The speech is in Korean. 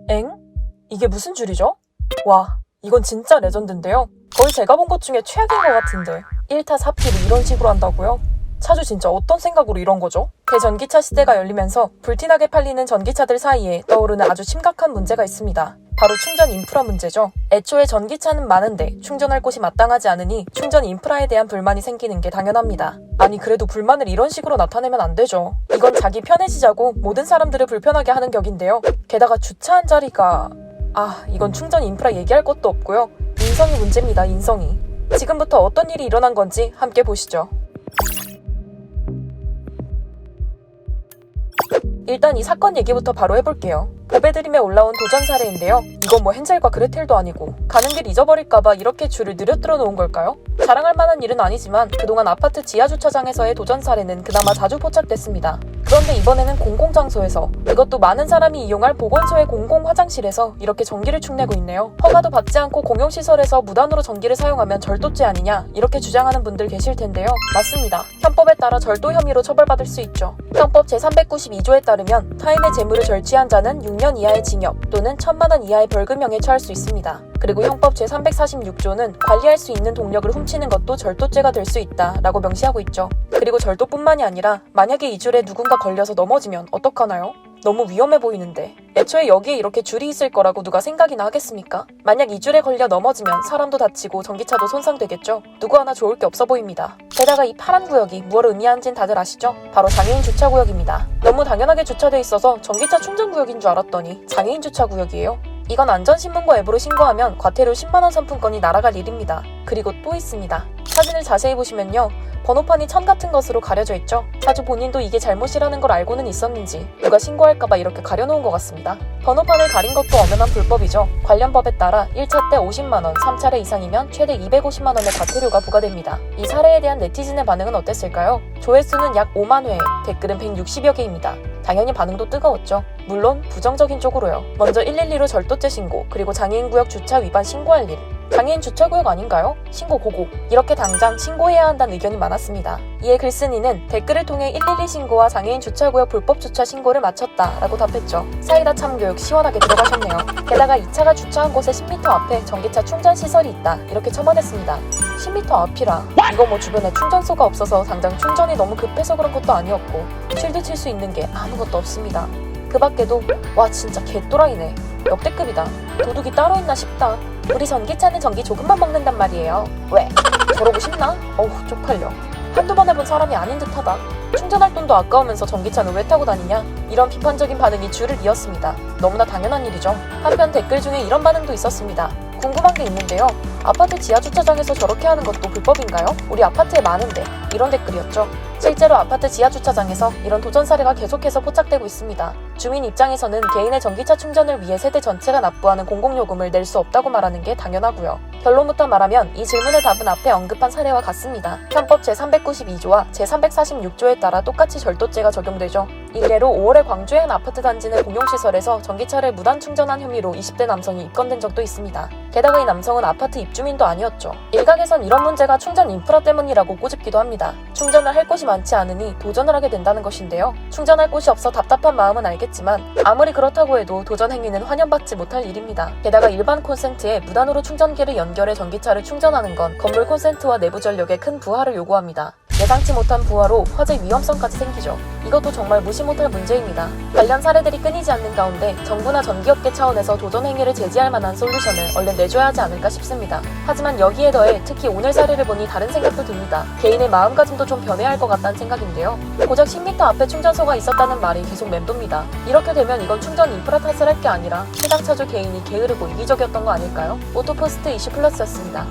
엥? 이게 무슨 줄이죠? 와, 이건 진짜 레전드인데요. 거의 제가 본 것 중에 최악인 것 같은데 1타 4피를 이런 식으로 한다고요? 차주 진짜 어떤 생각으로 이런 거죠? 대전기차 시대가 열리면서 불티나게 팔리는 전기차들 사이에 떠오르는 아주 심각한 문제가 있습니다. 바로 충전 인프라 문제죠. 애초에 전기차는 많은데 충전할 곳이 마땅하지 않으니 충전 인프라에 대한 불만이 생기는 게 당연합니다. 아니 그래도 불만을 이런 식으로 나타내면 안 되죠. 이건 자기 편해지자고 모든 사람들을 불편하게 하는 격인데요. 게다가 주차한 자리가... 이건 충전 인프라 얘기할 것도 없고요. 인성이 문제입니다. 인성이. 지금부터 어떤 일이 일어난 건지 함께 보시죠. 일단 이 사건 얘기부터 바로 해볼게요. 보배드림에 올라온 도전 사례인데요. 이건 뭐 헨젤과 그레텔도 아니고 가는 길 잊어버릴까봐 이렇게 줄을 늘어뜨려 놓은 걸까요? 자랑할 만한 일은 아니지만 그동안 아파트 지하주차장에서의 도전 사례는 그나마 자주 포착됐습니다. 그런데 이번에는 공공장소에서, 그것도 많은 사람이 이용할 보건소의 공공화장실에서 이렇게 전기를 축내고 있네요. 허가도 받지 않고 공용시설에서 무단으로 전기를 사용하면 절도죄 아니냐 이렇게 주장하는 분들 계실 텐데요. 맞습니다. 현법에 따라 절도 혐의로 처벌받을 수 있죠. 형법 제392조에 따르면 타인의 재물을 절취한 자는 6년 이하의 징역 또는 1,000만 원 이하의 벌금형에 처할 수 있습니다. 그리고 형법 제346조는 관리할 수 있는 동력을 훔치는 것도 절도죄가 될 수 있다라고 명시하고 있죠. 그리고 절도뿐만이 아니라 만약에 이 줄에 누군가 걸려서 넘어지면 어떡하나요? 너무 위험해 보이는데 애초에 여기에 이렇게 줄이 있을 거라고 누가 생각이나 하겠습니까? 만약 이 줄에 걸려 넘어지면 사람도 다치고 전기차도 손상되겠죠? 누구 하나 좋을 게 없어 보입니다. 게다가 이 파란 구역이 무엇을 의미하는지는 다들 아시죠? 바로 장애인 주차구역입니다. 너무 당연하게 주차돼 있어서 전기차 충전구역인 줄 알았더니 장애인 주차구역이에요. 이건 안전신문고 앱으로 신고하면 과태료 10만원 상품권이 날아갈 일입니다. 그리고 또 있습니다. 사진을 자세히 보시면요. 번호판이 천 같은 것으로 가려져 있죠. 차주 본인도 이게 잘못이라는 걸 알고는 있었는지 누가 신고할까봐 이렇게 가려놓은 것 같습니다. 번호판을 가린 것도 엄연한 불법이죠. 관련 법에 따라 1차 때 50만원, 3차례 이상이면 최대 250만원의 과태료가 부과됩니다. 이 사례에 대한 네티즌의 반응은 어땠을까요? 조회수는 약 5만 회, 댓글은 160여 개입니다. 당연히 반응도 뜨거웠죠. 물론 부정적인 쪽으로요. 먼저 112로 절도죄 신고, 그리고 장애인구역 주차 위반 신고할 일. 장애인 주차구역 아닌가요? 신고 고고. 이렇게 당장 신고해야 한다는 의견이 많았습니다. 이에 글쓴이는 댓글을 통해 112 신고와 장애인 주차구역 불법 주차 신고를 마쳤다 라고 답했죠. 사이다 참교육 시원하게 들어가셨네요. 게다가 이 차가 주차한 곳에 10m 앞에 전기차 충전 시설이 있다 이렇게 첨언했습니다. 10m 앞이라 이거 뭐 주변에 충전소가 없어서 당장 충전이 너무 급해서 그런 것도 아니었고 쉴드 칠 수 있는 게 아무것도 없습니다. 그 밖에도 와 진짜 개또라이네. 역대급이다. 도둑이 따로 있나 싶다. 우리 전기차는 전기 조금만 먹는단 말이에요. 왜? 저러고 싶나? 어우 쪽팔려. 한두 번 해본 사람이 아닌 듯하다. 충전할 돈도 아까우면서 전기차는 왜 타고 다니냐? 이런 비판적인 반응이 줄을 이었습니다. 너무나 당연한 일이죠. 한편 댓글 중에 이런 반응도 있었습니다. 궁금한 게 있는데요. 아파트 지하주차장에서 저렇게 하는 것도 불법인가요? 우리 아파트에 많은데. 이런 댓글이었죠. 실제로 아파트 지하주차장에서 이런 도전 사례가 계속해서 포착되고 있습니다. 주민 입장에서는 개인의 전기차 충전을 위해 세대 전체가 납부하는 공공요금을 낼 수 없다고 말하는 게 당연하고요. 결론부터 말하면 이 질문의 답은 앞에 언급한 사례와 같습니다. 현법 제392조와 제346조에 따라 똑같이 절도죄가 적용되죠. 일례로 5월에 광주의 한 아파트 단지 내 공용시설에서 전기차를 무단 충전한 혐의로 20대 남성이 입건된 적도 있습니다. 게다가 이 남성은 아파트 입주민도 아니었죠. 일각에선 이런 문제가 충전 인프라 때문이라고 꼬집기도 합니다. 충전을 할 곳이 많지 않으니 도전을 하게 된다는 것인데요. 충전할 곳이 없어 답답한 마음은 알겠지만 아무리 그렇다고 해도 도전 행위는 환영받지 못할 일입니다. 게다가 일반 콘센트에 무단으로 충전기를 연결해 전기차를 충전하는 건 건물 콘센트와 내부 전력에 큰 부하를 요구합니다. 예상치 못한 부하로 화재 위험성까지 생기죠. 이것도 정말 무시 못할 문제입니다. 관련 사례들이 끊이지 않는 가운데 정부나 전기업계 차원에서 도전 행위를 제지할 만한 솔루션을 얼른 내줘야 하지 않을까 싶습니다. 하지만 여기에 더해 특히 오늘 사례를 보니 다른 생각도 듭니다. 개인의 마음가짐도 좀 변해야 할 것 같다는 생각인데요. 고작 10m 앞에 충전소가 있었다는 말이 계속 맴돕니다. 이렇게 되면 이건 충전 인프라 탓을 할 게 아니라 해당 차주 개인이 게으르고 이기적이었던 거 아닐까요? 오토포스트 이슈 플러스였습니다.